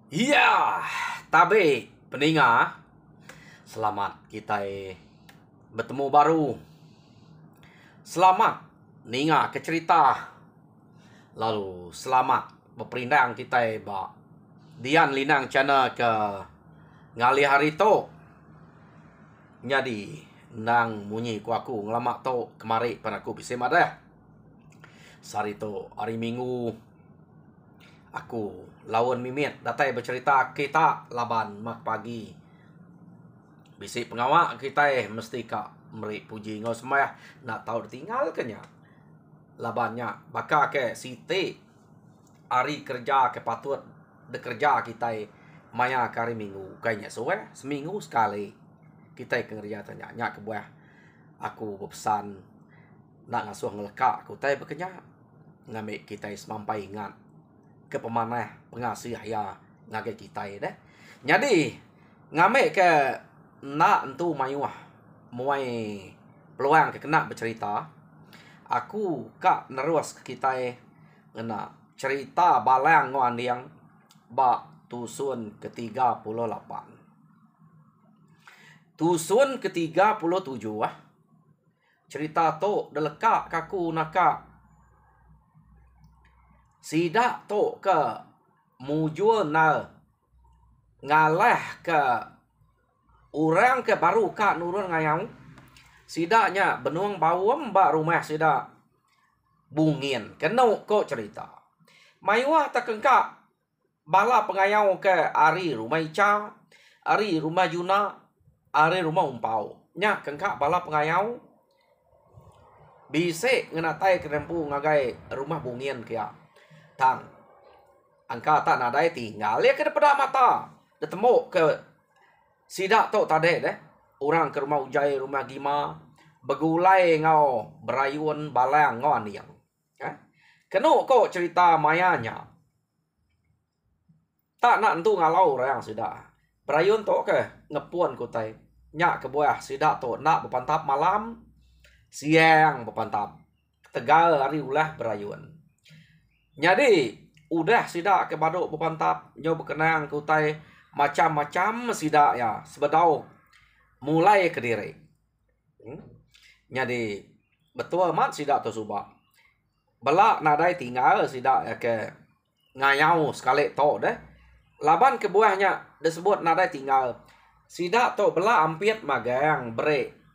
Iya, tapi peninga, selamat kita bertemu baru. Selamat ninga ke cerita. Lalu selamat berperindang kita ba Dian Linang channel ke ngali hari to. Jadi nang munyi ku aku ngelamak to kemari pan aku bisa madah. Sari to hari Minggu aku lawan mimit datai bercerita kita laban mak pagi. Bisi pengawak kita mesti kak meri puji ngau semaya nak tahu tinggal kenya. Labannya baka ke siti hari kerja ke patut de kerja kita maya kari minggu kayaknya suwe seminggu sekali kita kerja tanya nya ke buah aku berpesan nak ngasuh ngeleka aku tai bekenya ngambil kita semampai ingat ke pemanah pengasih ya ngage kita deh. Jadi ngame ke nak entu mayuah muai peluang ke kena bercerita. Aku kak neruas ke kita ngena cerita balang ngoan yang bak tusun ke-38. Tusun ke-37 cerita to deleka kaku naka sidak to ke mujul na ngalah ke orang ke baru ka nurun ngayang sidaknya benuang bawam ba rumah sidak bungin keno ko cerita mayuah takengka bala pengayau ke ari rumah ica ari rumah juna ari rumah umpau nya kengka bala pengayau bise ngenatai kerempu ngagai rumah bungin kia tang angka tak nadai tinggal ya ke depan mata detemu ke sidak to tade deh orang ke rumah ujai rumah gima begulai ngau berayun balang ngau aniang keno ko cerita mayanya tak nak entu ngalau orang sidak berayun to ke ngepuan kutai nyak ke buah sidak to nak berpantap malam siang berpantap tegal hari ulah berayun. Jadi udah sidak ke baduk berpantap nyo berkenang kutai macam-macam sidak ya sebedau mulai ke diri. Jadi betul amat sidak tu subak. Belak nadai tinggal sidak ya ke ngayau sekali to deh. Laban ke buahnya disebut nadai tinggal. Sidak to belak ampiat magang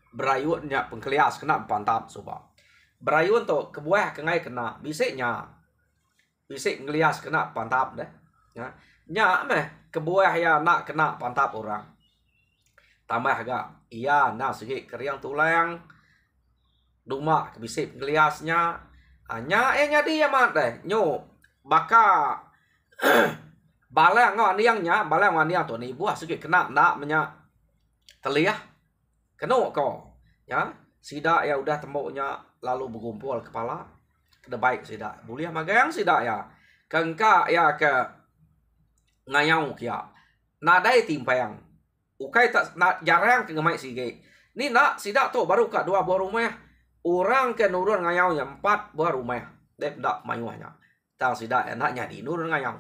berayunnya pengkelias kena pantap subak. Berayun to ke buah ke ngai kena bisiknya. Bisik ngelias kena pantap deh. Nya meh kebuah ya nak kena pantap orang. Tambah agak iya nah segi keriang tulang duma bisik ngeliasnya nya nyadi ya mat deh nyo baka balang ngo aniangnya balang aniang to ni buah segi kena nak menya teliah keno ko ya sidak ya udah temboknya lalu berkumpul kepala ada baik sidak buliah magang sidak ya kengka ya ke ngayau kia nadai timpang ukai tak nak jarang ke ngemai sige ni nak sidak to baru ka 2 buah rumah orang ke nurun ngayau nya 4 buah rumah dep dak mayuahnya tang sidak ya nak nyadi nurun ngayau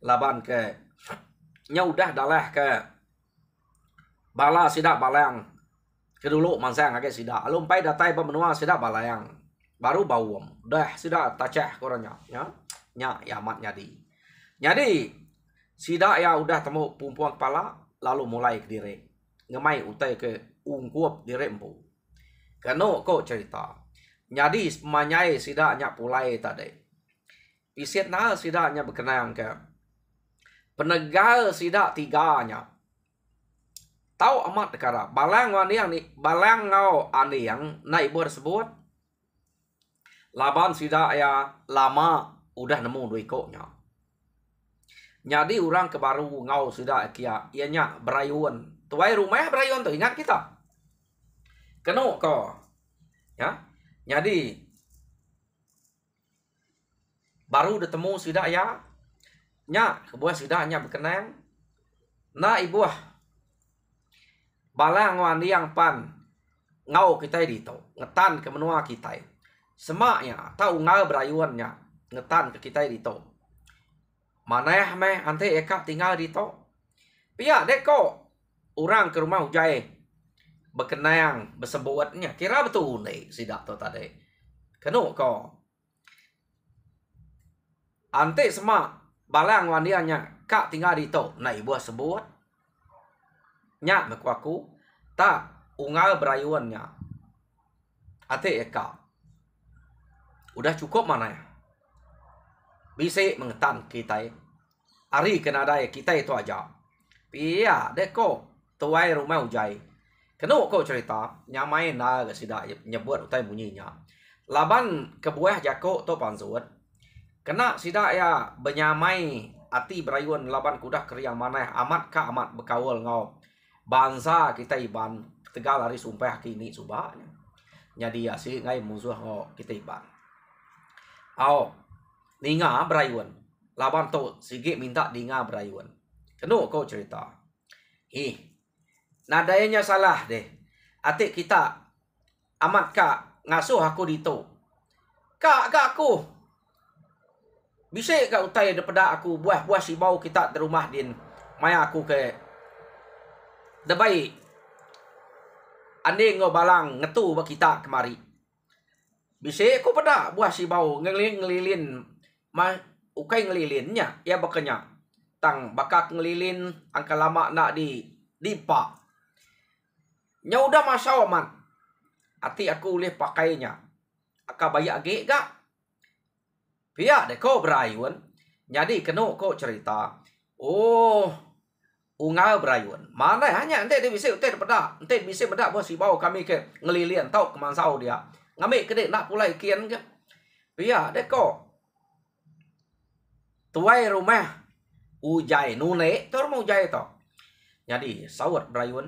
laban ke nya udah dalah ke bala sidak balang ke dulu mansang agak sidak alumpai datai pemenua sidak balayang baru bawum dah sidak tacah koranya nya amat nyadi sidak ya udah temu pumpuan kepala lalu mulai ke diri ngemai utai ke ungkup diri empu kano ko cerita nyadi manyai sidaknya pulai tadi isit nah sidaknya berkenang ke penegal sidak tiganya tahu amat dekara balang waniang ni balang ngau aniang naik buat sebut laban sidak ya lama udah nemu dua ikutnya. Jadi orang ke baru ngau sudah kia ianya berayun. Tuai rumah berayun tu ingat kita. Keno ko. Ya. Jadi baru ditemu sudah ya. Nya kebuah sudah nya berkenang. Na ibuah balang wandi yang pan ngau kita dito ngetan ke menua kita. Semaknya tahu ngau berayunnya ngetan ke kita dito. Mana meh ante eka tinggal di to. Pihak deko orang ke rumah Ujai berkenang bersebutnya. Kira betul nih sidak to tadi. Kenu ko. Ante semak balang wandianya kak tinggal di to. Nah ibu sebut. Nyak mekuaku. Tak ungal berayuannya. Ante eka. Udah cukup mana ya? Bisa mengetan kita. Hari kena daya kita itu aja. Pia deko tuai rumah Ujai. Kenu ko cerita nyamai na ke sida nyebut utai bunyinya. Laban kebuah jako to pansuat. Kena sida ya benyamai ati berayuan laban kudah kriang mana amat ka amat bekawal ngau. Bangsa kita iban tegal hari sumpah kini subahnya. Jadi ya si ngai musuh ngau kita iban. Au ninga berayuan. Laban to sige minta dinga berayuan. Kenu kau cerita. Nadanya salah deh. Atik kita amat kak ngasuh aku dito. Kak aku. Bisa kak utai daripada aku buah-buah si bau kita di rumah din. Maya aku ke debai. Ande ngo balang ngetu ba kita kemari. Bisa aku pada buah si bau ngelilin ukai ngelilinnya ya bakanya tang bakak ngelilin angka lama nak di pak nya udah masa man ati aku boleh pakainya aka bayak age gak pia deh kau berayuan jadi kena kau cerita ungal berayuan mana hanya ente dia bisa ente pada ente bisa beda buat si bau kami ke ngelilin tau kemansau dia ngambil kedek nak pulai kian ke pia deh kau tuai rumah Ujai nune tu rumah Ujai tu. Jadi sawat berayun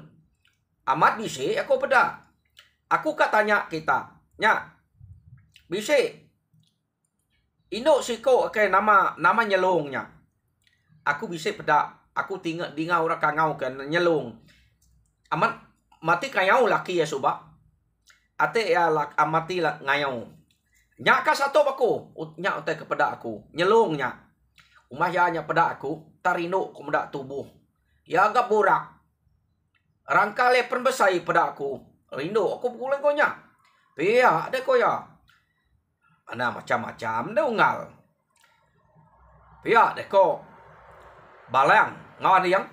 amat bisa aku pada. Aku katanya kita nya bisa ino siko ke nama nyelongnya. Aku bisa pada aku tinggal dingau orang kangau kan nyelong. Amat mati kayau laki ya subak. Ate ya amati lah ngayau. Nya ka satu aku nya utai kepada aku nyelongnya. Umahnya pada aku tarino kemudak tubuh. Ya agak burak. Rangkale perbesai pada aku. Rindo aku pulang konya. Pia ada koya. Mana macam-macam dah ungal. Pia deko. Balang ngawan yang.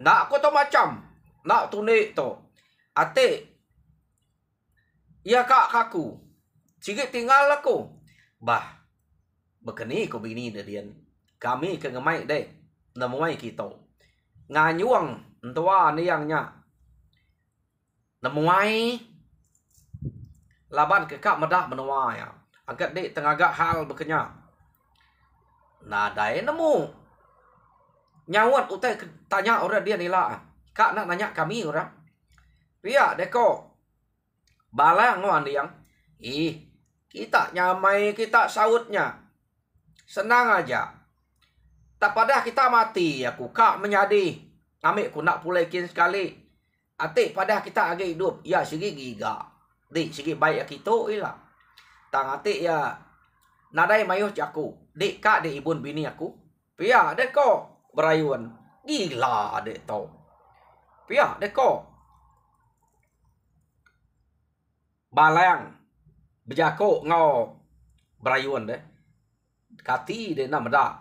Nak aku tu macam. Nak tunik tu. Ate. Ya kak kaku. Sikit tinggal aku. Bah. Bekeni ko bini dadian. Kami ke ngemai deh. Namuai kita. Nganyuang. Entua ni yang nya. Namuai. Laban ke kak medah menua ya. Angkat dek tengah hal bekenya. Nadai nemu. Nyawat utai tanya orang dia nila. Kak nak nanya kami orang. Pia deko. Balang ngawan yang. Kita nyamai kita sautnya. Senang aja. Tak pada kita mati aku kak menyadi. Ambil ku nak pulekin sekali. Atik pada kita agak hidup. Ya segi giga. Dik segi baik kita ilah. Tang atik ya. Nadai mayuh aku. Dik kak dik ibun bini aku. Pia dek ko berayuan. Gila dek tau. Pia dek ko. Balang. Bejako ngau berayuan dek. Kati dek nak medak.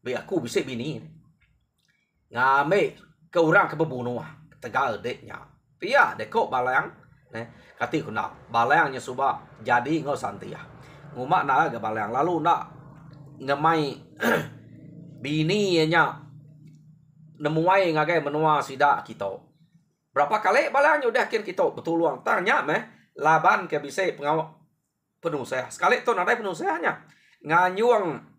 Biar aku bisa bini. Ngame ke orang ke bebunuh. Tegal deknya. Pia dekok balang. Kati ku nak. Balangnya subah jadi ngau santi ya. Ngumak nak ke balang. Lalu nak ngemai bini nya. Nemuai ngagai menua sida kita. Berapa kali balangnya udah akhir kita betul luang. Tanya laban ke bisa pengawal penuh saya. Sekali tu nadai penuh sayanya. Nganyuang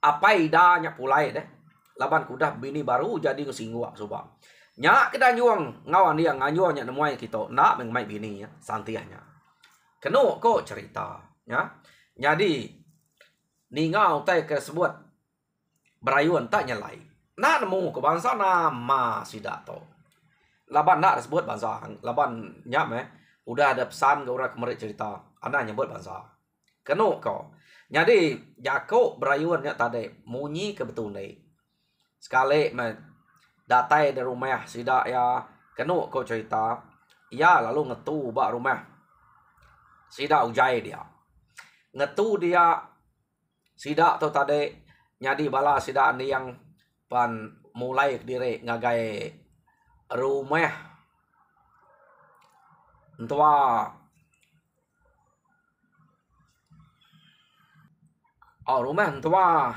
apa idanya pulai deh. Laban kudah bini baru jadi ngesinggua subah. Nyak kita nyuang ngawan dia nganyuangnya nemuai kita. Nak mengemai bini ya. Santiahnya. Kenu kok cerita. Ya. Jadi. Ningau tay ke sebut. Berayuan tak nyelai. Nak nemu ke bangsa nama sidak to. Laban nak sebut bangsa. Laban nyak udah ada pesan ke orang kemarin cerita. Anak nyebut bangsa. Kenu kau. Jadi Jako berayunnya tadi munyi kebetulan sekali datai dari rumah sidak ya kenu kau cerita ya lalu ngetu bak rumah sidak ujai dia ngetu dia sidak tu tadi nyadi bala sidak ni yang pan mulai diri ngagai rumah tua rumah tua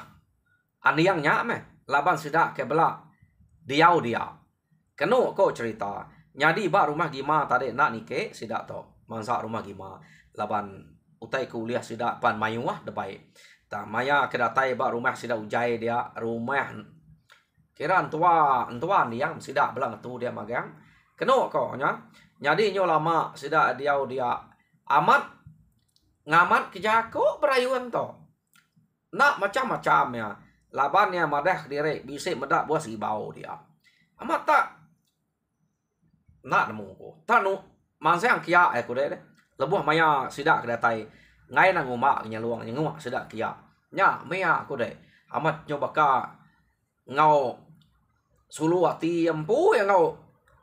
yang nyak laban sidak ke bela diau dia kenu kau cerita nyadi bak rumah gima tadi nak nike sidak to mangsa rumah gima laban utai kuliah sidak pan mayuah depai ta maya kedatai bak rumah sidak ujai dia rumah kira tua yang sidak belang tu dia magang kenu kau nya nyadi nyo lama sidak diau dia amat ngamat kejako berayuan to nak macam-macam ya laban ya madah diri bisa medak buas ibau dia amat tak nak nemu ko tanu mansang kia aku deh lebuh maya sidak kedatai ngai nang umak nyaluang nyengua sidak kia nya mea aku deh amat nyoba ka ngau sulu ati empu yang ngau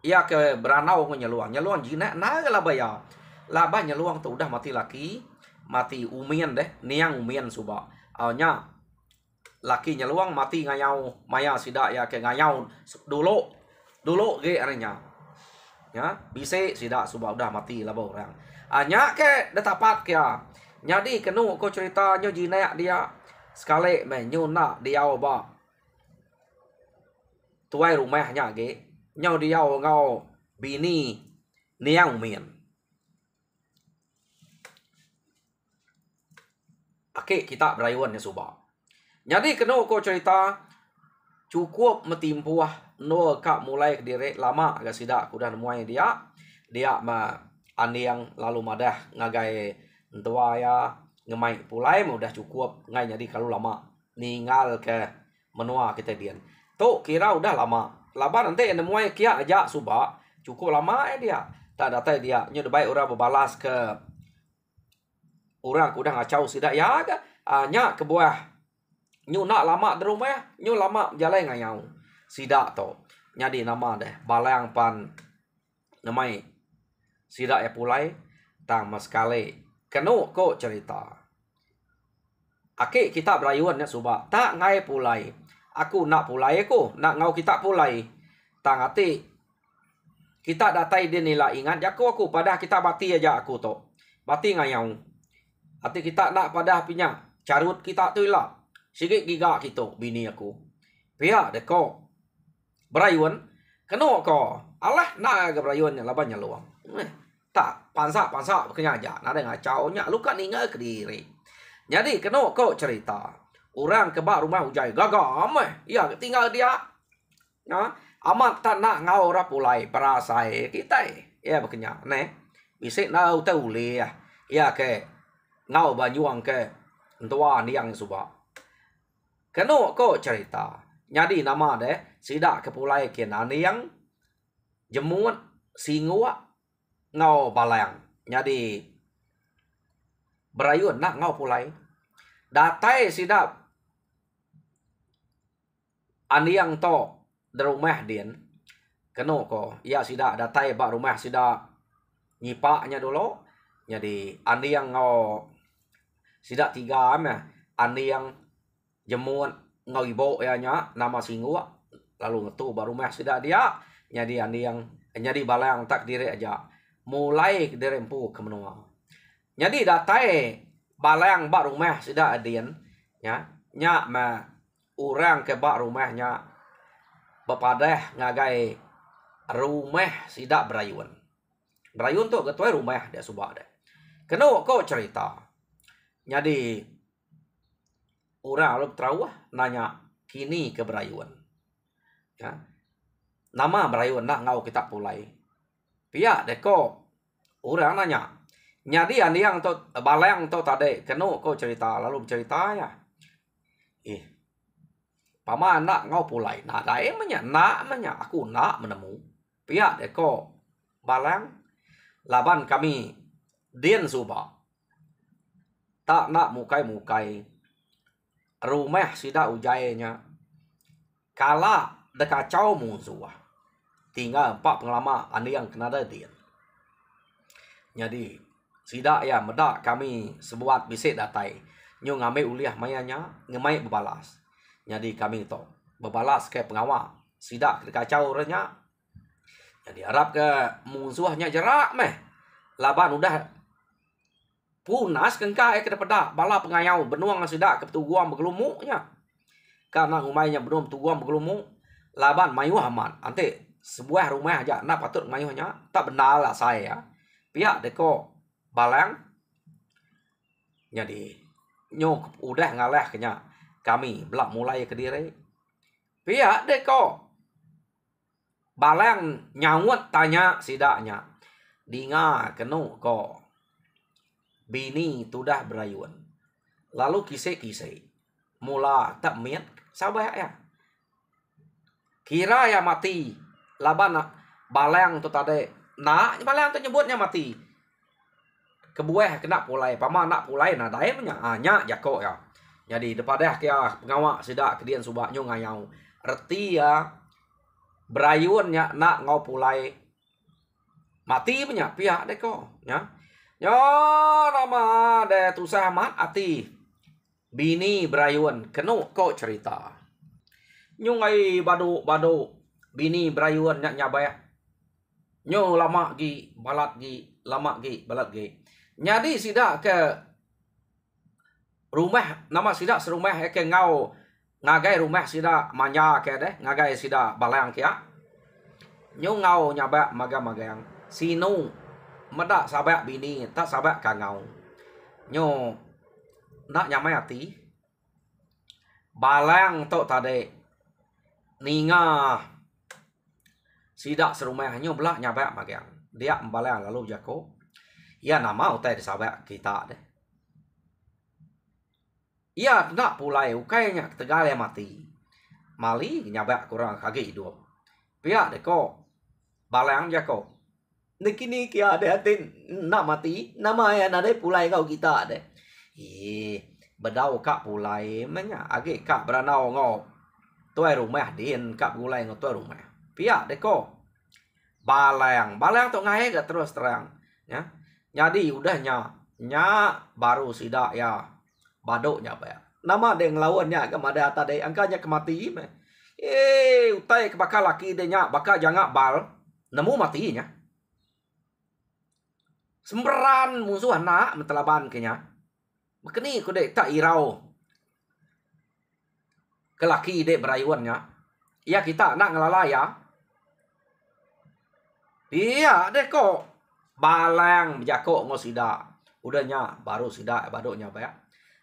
ya ke beranau ko nyaluang jina na labaya laba nyaluang tu udah mati laki mati umian deh niang umian suba nya laki nyaluang mati ngayau maya sidak ya ke ngayau dulu ge arenya ya bisa sidak suba udah mati lah orang nya ke datapat kia nyadi kenu ko cerita nyo jina dia sekali menyuna dia ba tuai rumahnya ge nyau dia ngau bini niang mien ake kita berayuan ya suba jadi kenu ko cerita cukup metimpuah no kak mulai ke diri lama agak sidak kuda nemuai dia ma andi yang lalu madah ngagai tua ya ngemai pulai udah cukup ngai jadi kalau lama ninggal ke menua kita dian tu kira udah lama laba nanti nemuai kia aja suba cukup lama dia tak datai dia nyo baik orang berbalas ke orang udah ngacau sidak ya ga nya ke buah nyu nak lama di rumah nyu lama jalan ngayau sidak to nyadi nama deh balang pan namai sidak ya pulai tang mas sekali kenu ko cerita ake kita berayuan ya suba tak ngai pulai aku nak pulai aku nak ngau kita pulai tang ati kita datai dia nila ingat aku pada kita bati aja aku to bati ngayau ati kita nak pada pinya carut kita tu lah sikit giga kita bini aku pihak deko berayuan kenu ko Allah nak ke berayuan labannya luang tak pansa kenya aja nak ada ngacau nya lu kan ingat ke diri jadi kenu ko cerita orang ke bak rumah ujai gagam ya tinggal dia nah amat tak nak ngau ora pulai perasai kita ya bekenya ne bisa nau tahu le ya ke ngau banyuang ke tua ni yang suba kenu ko cerita nyadi nama deh sidak ke pulai kenan yang jemut singua ngau balang nyadi berayun nak ngau pulai datai sidak ani yang to di rumah dian kenu ko ya sidak datai bak rumah sidak nyipaknya dulu jadi ani yang ngau sidak tiga ani yang jemut ngau ibo ya nya nama singua lalu ngetu baru rumah sidak dia jadi ani yang jadi balang tak diri aja mulai dari empu ke menua jadi datai balang bak rumah sidak adian ya nya ma orang ke bak rumahnya bepadah ngagai rumah sidak berayun tu ketua rumah dia subak deh kenu ko cerita jadi orang lu terawah nanya kini ke berayun ya nama berayun nak ngau kita pulai pihak deko orang nanya nyadi andi yang tu balang tu tadi kenu ko cerita lalu cerita ya paman nak ngau pulai nak dae nak aku nak menemu pihak deko balang laban kami dien suba tak nak mukai-mukai rumah sida ujainya kala dekacau musuh tinggal 4 pengalaman anda yang kena dia. Jadi sida ya medak kami sebuat bisik datai nyu ngambil uliah mayanya ngemai berbalas. Jadi kami to berbalas ke pengawal sida dekacau renya. Jadi harap ke musuhnya jerak meh laban udah punas kengka ke depada bala pengayau benuang sida ke petuguang bergelumuknya karena rumahnya belum petuguang bergelumuk laban mayu aman ante sebuah rumah aja nak patut mayuhnya tak benar lah saya pihak deko balang. Jadi nyok udah ngalah kenya kami belak mulai ke diri pihak deko balang nyawat tanya sidaknya dinga kenu ko bini tudah berayuan lalu kisah-kisah mula tak miat sabar ya kira ya mati laban balang tu tadi nak balang tu nyebutnya mati kebuah kena pulai pama nak pulai nah dae nya anya jako ya. Jadi daripada kia pengawak sidak kedian subaknya ngayau reti ya berayuannya nak ngau pulai mati punya pihak deko ya. Yo nama de tusah mat ati bini berayuan kenu ko cerita nyungai badu bini berayuan nyak nyabai nyo lama gi balat gi lama gi balat gi. Jadi sidak ke rumah nama sidak serumah ke ngau ngagai rumah sidak manja ke deh ngagai sidak balang kia nyo ngau nyaba magang sinu medak sabak bini tak sabak kangau nyo nak nyamai hati balang tok tade ninga sidak serumah nyo belak nyabak magang dia balang lalu jako ya nama utai disabak kita deh ya nak pulai ukainya tegal ya mati mali nyabak kurang kaki hidup pihak deko balang jako nekini kia ada hati nak mati nama ya nade pulai kau kita deh bedau kak pulai menya age kak beranau ngau tuai rumah din kak pulai ngau tuai rumah pihak deko balang tu ngai gak terus terang ya. Jadi udahnya baru sidak ya badoknya apa ya nama deng lawannya kemada ata de angkanya kemati utai bakal laki denya bakal jangan bal nemu matinya semberan musuh anak mentelaban kenya makni ku dek tak irau ke laki dek berayuannya ya kita nak ngelala ya iya dek kok balang jako ngosida udahnya baru sida badoknya apa ya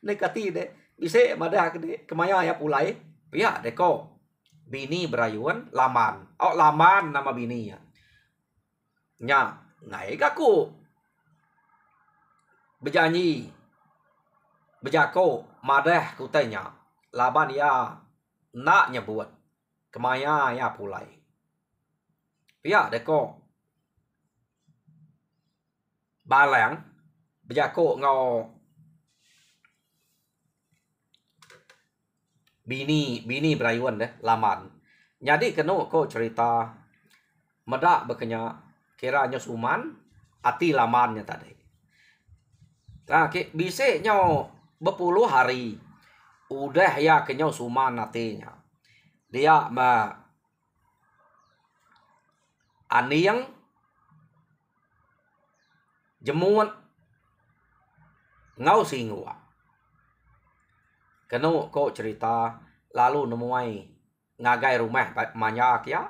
nekati de bisa madah de kemaya ya pulai pihak deko bini berayuan laman laman nama bininya nya naik aku berjanji berjako madah kutanya laban ya nak nyebut kemaya ya pulai pihak deko balang berjako ngau bini berayuan deh laman. Jadi kena ko cerita medak bekenya kiranya suman ati lamannya tadi. Nah, bisa nyo berpuluh hari udah ya kenyau suman atinya. Dia aniang jemuan ngau singwa. Kena ko cerita lalu nemuai ngagai rumah banyak ya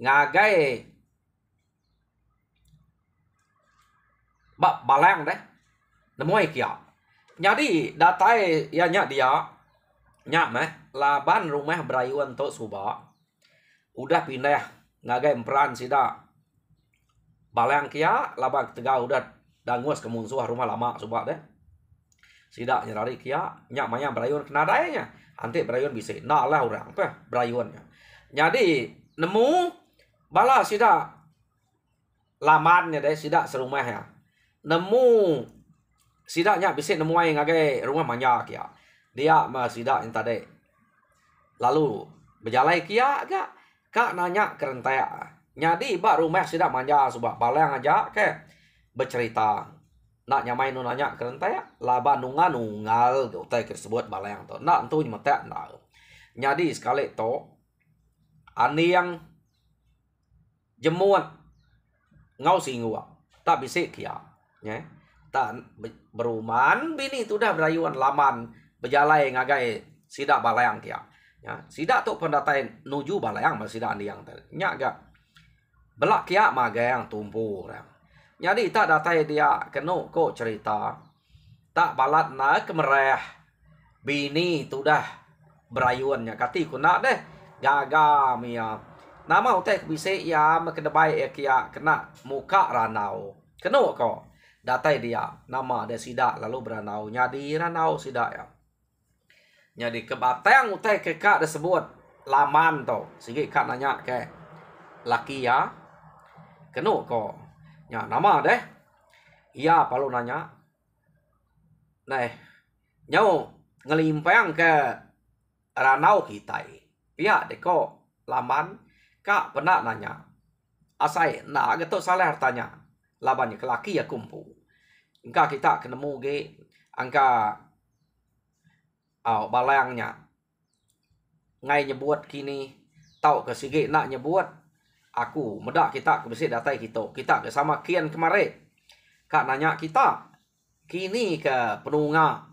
ngagai balang deh nemuai kia. Jadi datai ya nyak dia nyak meh laban rumah berayuan tok suba udah pindah ngagai emperan sida balang kia laban tegak udah dangus ke musuh rumah lama suba deh sida nyerari kia nyak maya berayun kena dayanya ante berayun bisa nak lah orang apa berayunnya. Jadi nemu bala sida lamannya deh sida serumah ya nemu sidaknya bisa nemuai ngagai rumah manja kia. Dia mah sidak yang tadi. Lalu berjalan kia agak kak nanya kerentai. Nyadi bak rumah sidak manja subak balang aja ke bercerita. Nak nyamai nu nanya kerentai laba nungal utai tersebut balang to. Nak tu nyemetek nak. Nyadi sekali to ani yang jemuat ngau singua tak bisik kia ya tak beruman bini tu dah berayuan laman berjalai ngagai sidak balayang kia ya sidak tu pendatai nuju balayang mas sidak andiang nya gak belak kia magayang tumpu jadi tak datai dia kenu ko cerita tak balat na kemereh bini tu dah berayuannya kati kuna deh gaga mia nama utek bisa ya makedebai kia kena muka ranau keno ko datai dia nama dia sidak lalu beranau nyadi ranau sidak ya nyadi kebatang utek keka disebut laman to sigi kak nanya ke laki ya keno ko ya nama deh iya palu nanya nah nyau ngelimpang ke ranau kita pihak deko laman kak pernah nanya asai nak getok salah hartanya labannya ke laki ya kumpu engka kita kenemu ge angka balayangnya ngai nyebut kini tau ke sige nak nyebut aku medak kita ke besi datai kita ke sama kian kemarin kak nanya kita kini ke penunga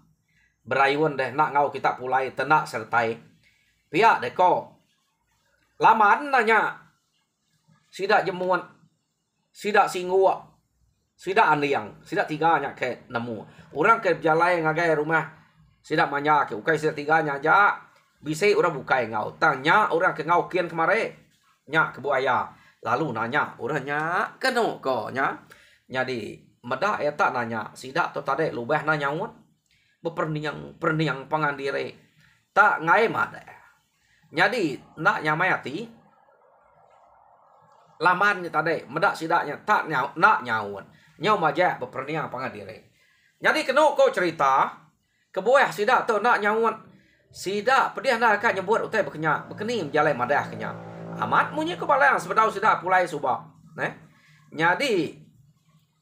berayuan deh nak ngau kita pulai tenak sertai pihak deko laman nanya sidak jemuan sidak singua sidak andiang sidak tiganya ke nemu orang ke jalai ngagai rumah sidak manja ke ukai sidak tiganya aja bisa orang bukai ngau tanya orang ke ngau kian kemare nya ke buaya lalu nanya orangnya keno ko nya jadi medak eta nanya sidak to tade lubah nanya ngun beperniang pangandire tak ngai made jadi nak nyamai hati laman tadi medak sidaknya tak nak nyawun nyau maja beperniang pangadire jadi keno ko cerita kebuah sidak tu nak nyawun sidak pedih nak kak nyebut utai bekenya bekeni menjalai madah kenya amat munyi ko balang sebetau sidak pulai subah jadi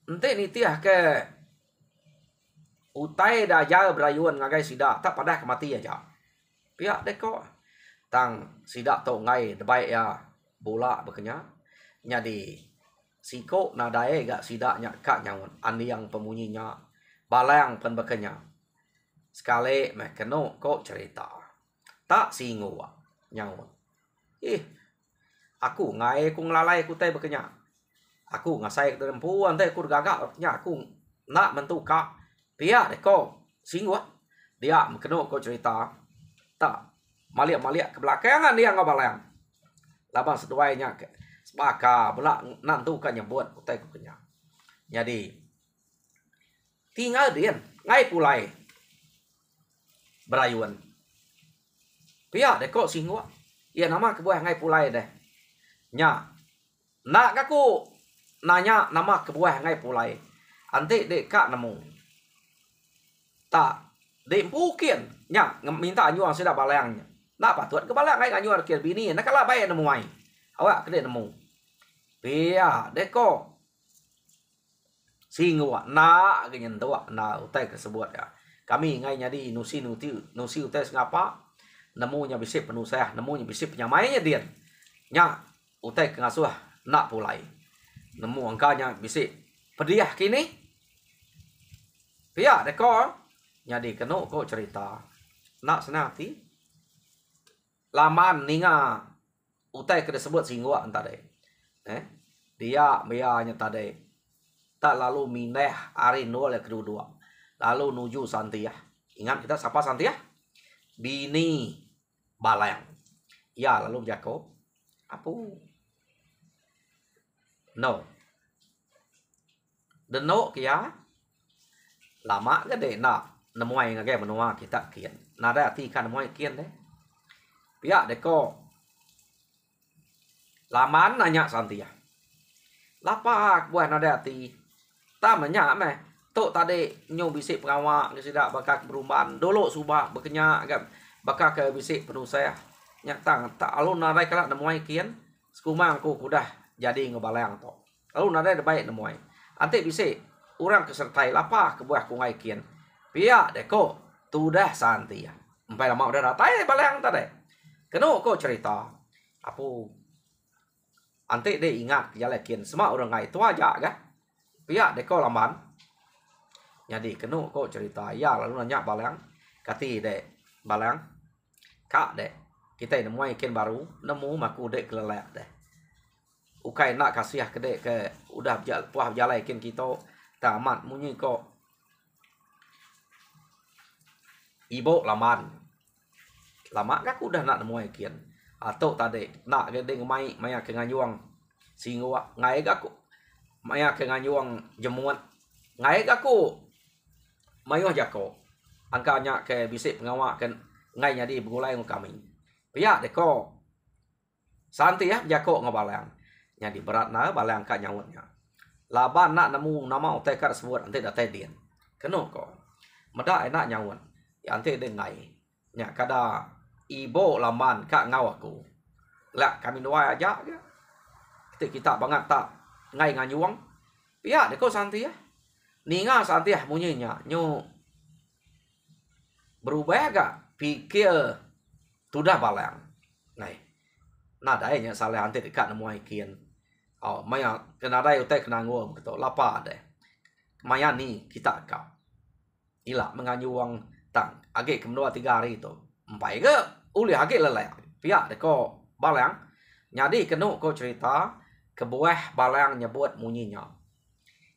ente nitiah ke utai dah jauh berayuan ngagai sidak tak padah kemati aja pihak deko tang sidak to ngai debai ya bola bekenya nyadi siko nadae gak sidaknya kak nyawan ani yang pemunyinya balang pen bekenya sekali meh keno ko cerita tak singua nyawan aku ngai ku ngelalai ku teh bekenya aku ngasai ke perempuan teh ku gagak nya aku nak mentuka pihak deko singua dia keno ko cerita tak maliak ke belakangan dia nggak balang labang seduainya ke sebaka belak nantu kan nyebut utai kunya jadi tinggal dia ngai pulai berayuan pihak deko singwa ya nama kebuah ngai pulai deh nya nak kaku nanya nama kebuah ngai pulai ante dek kak nemu tak dek mungkin nya minta anyuang sudah balayangnya nak patut ke balang ngai anyuang kir bini nak kalah bayar nemu ai awak kena nemu pia deko singwa na genyen tua na utai tersebut ya kami ngai nyadi nusi utai ngapa nemunya bisip penusah nemunya bisip penyamainya dia nya utai ngasuh nak pulai nemu angkanya bisip pediah kini pia deko nyadi keno ko cerita nak senati laman ninga utai ke disebut singwa entah deh dia biarnya tadi tak lalu mineh hari nol kedua lalu nuju Santiah ingat kita siapa Santiah bini balayang ya lalu Jakob apa no deno kia lama gede nak nemuai ngage menua kita kian nada hati kan nemuai kian deh pihak deko laman nanya Santia lapa buah nada hati ta menya meh tok tadi nyo bisik pengawak ke sidak bakal berumban dolo subak berkenyak kan bakal ke bisik penusah nyak tang tak alun narai kala nemuai kian sekumang ku kudah jadi ngebalang tok alun narai baik nemuai ante bisik orang kesertai lapah ke buah kungai kian pihak deko tudah santi ya empai lama udah datai balang tadi keno ko cerita apa ante de ingat jalan kian semua orang ngai tu aja kan pihak deko laman jadi kenu kok cerita ya lalu nanya balang kati dek balang kak dek kita nemu ikan baru nemu maku dek kelelek deh ukai nak kasih ke dek ke udah puah jalan ikan kita tamat munyi kok ibu laman lama kak udah nak nemu ikan atau tadi nak gede ngemai maya ke nganyuang singwa ngai aku maya ke nganyuang jemuan ngai aku mayuh jako angkanya ke bisik pengawak kan ngai jadi begulai ng kami pihak deko santi ya jako ngabalang jadi berat na balang ka nyawutnya laban nak nemu nama tekar sebut ante datai dien keno ko meda enak nyawut ya ante de ngai nya kada ibo laman ka ngau aku lak kami dua aja kita banget tak ngai nganyuang pihak deko santi ya ninga santi ya munyinya nyo berubah gak pikir sudah balang nai nadainya salah anti dekat nemu ikan oh maya kena dai utek kena ngom gitu lapa deh maya ni kita kau ila menganyuang tang agak kemdua 3 hari itu empai ke uli agak lelek pihak deko balang nyadi kenu ko cerita kebuah balang nyebut munyinya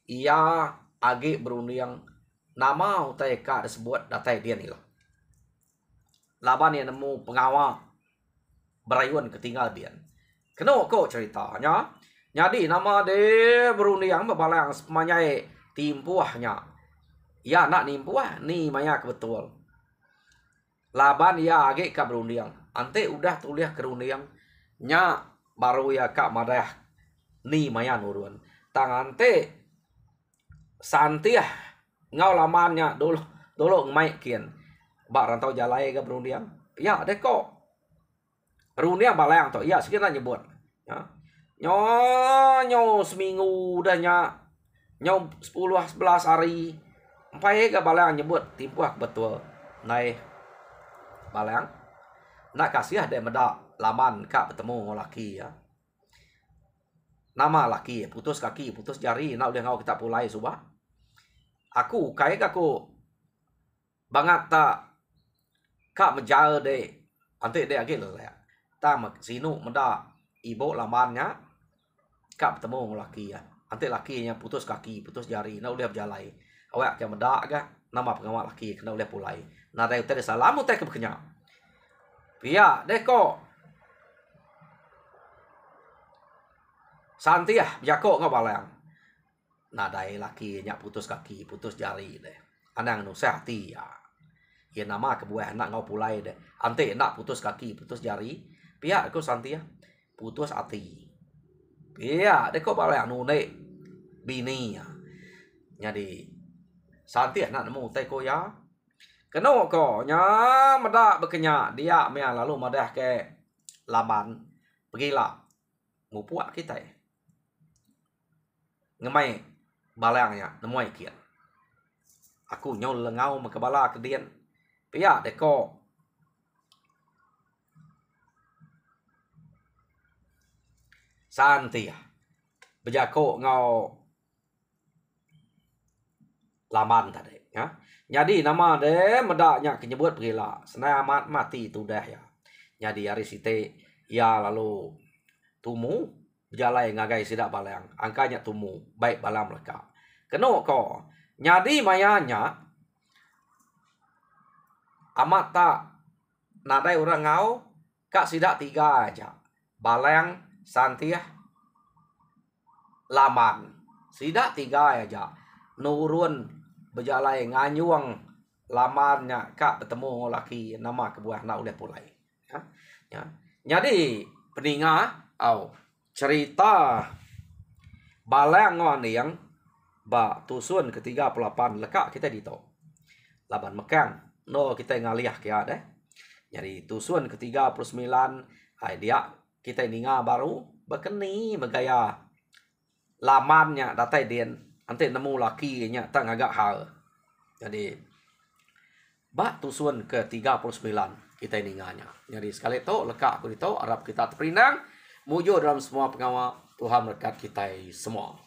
ia agi berunding nama utai ka disebut datai dia ni lah. Laban yang nemu pengawal berayuan ketinggal dia. Kena kok ceritanya. Jadi nama dia berunding berbalang manyai timpuahnya. Ya nak nimpuah ni maya betul. Laban ya agi ka berunding. Ante udah tulis kerunding nya baru ya kak madah ni maya nurun. Tangan te santi ya ngau lamannya dulu ngemai kian bak rantau jalai ke berundiang ya deko berundiang balang to ya sekian nyebut ya nyo seminggu dah nyo 10-11 hari empai ke balang nyebut timpuah betul nai balang nak kasih ada medak laman kak bertemu laki ya nama laki putus kaki putus jari nak udah ngau kita pulai subah aku kayak aku banget tak kak menjauh deh ante deh agak lelek tak mak sinu menda ibu lamannya kak bertemu laki ya ante lakinya putus kaki putus jari nak udah berjalai awak ke menda agak nama pengawal laki kena udah pulai nah dari tadi salam teh kebekenya pia deh kok santi ya jako ngabalang nadai laki nyak putus kaki putus jari deh anang nu sehati ya ya nama kebuah nak ngau pulai deh ante nak putus kaki putus jari pihak aku santi ya putus hati pihak deh kok balai anu ne bini ya jadi santi nak nemu teko ya keno ko nya meda bekenya dia mea lalu madah ke laban pergilah ngupuak kita ya ngemai balangnya nemu ikan aku nyol lengau makabala kedian pihak deko santi ya bejako ngau laman tadi ya jadi nama de medaknya kenyebut pergilah senamat mati itu dah ya jadi hari site ya lalu tumu berjalai ngagai sidak balang angkanya tumu baik balang mereka keno ko nyadi mayanya amat tak nadai orang ngau kak sidak 3 aja balang santiah laman sidak 3 aja nurun berjalai nganyuang lamannya kak bertemu laki nama kebuah nak udah pulai ya jadi peninga cerita balang yang ba tusun ke-38 lekak kita dito. Laban mekang no kita ngaliah kia deh. Jadi tusun ke-39 hai dia kita ninga baru bekeni megaya lamannya datai den ante nemu laki nya tang agak hal. Jadi ba tusun ke-39 kita ninganya. Jadi sekali itu lekak aku dito harap kita terperinang mujo dalam semua pengawal Tuhan berkat kita semua.